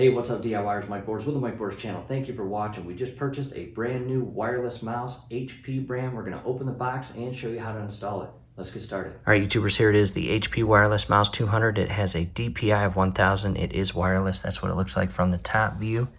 Hey, what's up DIYers, Mike Borders with the Mike Borders channel. Thank you for watching. We just purchased a brand new wireless mouse, HP brand. We're going to open the box and show you how to install it. Let's get started. All right, YouTubers, here it is, the HP Wireless Mouse 200. It has a DPI of 1000. It is wireless. That's what it looks like from the top view.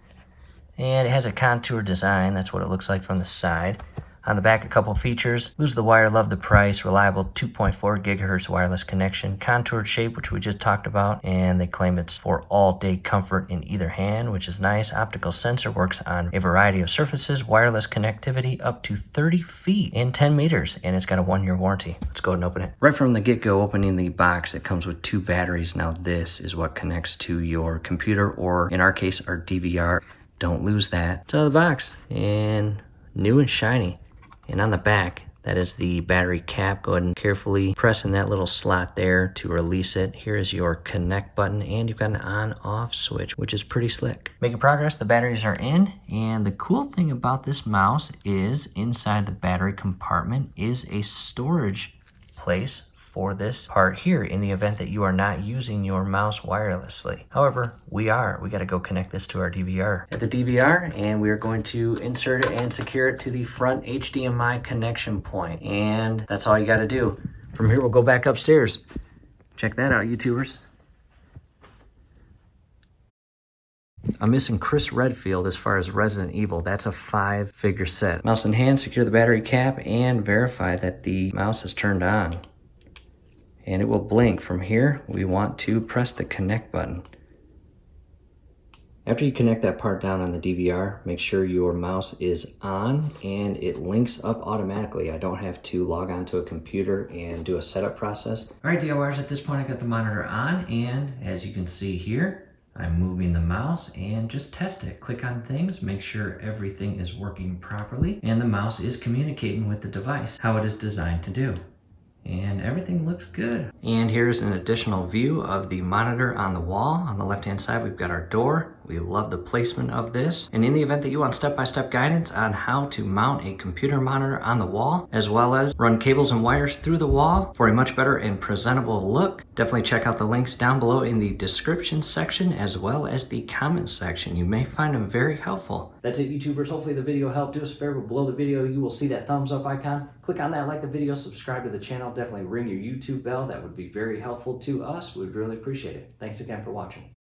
And it has a contour design. That's what it looks like from the side. On the back, a couple features. Lose the wire, love the price. Reliable 2.4 gigahertz wireless connection. Contoured shape, which we just talked about. And they claim it's for all-day comfort in either hand, which is nice. Optical sensor works on a variety of surfaces. Wireless connectivity up to 30 feet and 10 meters. And it's got a 1-year warranty. Let's go ahead and open it. Right from the get-go, opening the box, it comes with 2 batteries. Now this is what connects to your computer, or in our case, our DVR. Don't lose that. It's out of the box and new and shiny. And on the back, that is the battery cap. Go ahead and carefully press in that little slot there to release it. Here is your connect button, and you've got an on-off switch, which is pretty slick. Making progress, the batteries are in, and the cool thing about this mouse is inside the battery compartment is a storage place for this part here in the event that you are not using your mouse wirelessly. However, we got to go connect this to our DVR. At the DVR, and we are going to insert it and secure it to the front HDMI connection point. And that's all you got to do. From here, we'll go back upstairs. Check that out, YouTubers. I'm missing Chris Redfield as far as Resident Evil. That's a 5-figure set. Mouse in hand, secure the battery cap, and verify that the mouse is turned on. And it will blink. From here, we want to press the connect button. After you connect that part down on the DVR, make sure your mouse is on and it links up automatically. I don't have to log onto a computer and do a setup process. All right, DIYers, at this point I got the monitor on, and as you can see here, I'm moving the mouse and just test it. Click on things, make sure everything is working properly, and the mouse is communicating with the device how it is designed to do. And everything looks good. And here's an additional view of the monitor on the wall. On the left-hand side, we've got our door. We love the placement of this. And in the event that you want step-by-step guidance on how to mount a computer monitor on the wall, as well as run cables and wires through the wall for a much better and presentable look, definitely check out the links down below in the description section, as well as the comment section. You may find them very helpful. That's it, YouTubers. Hopefully the video helped. Do us a favor, below the video, you will see that thumbs up icon. Click on that, like the video, subscribe to the channel. Definitely ring your YouTube bell. That would be very helpful to us. We'd really appreciate it. Thanks again for watching.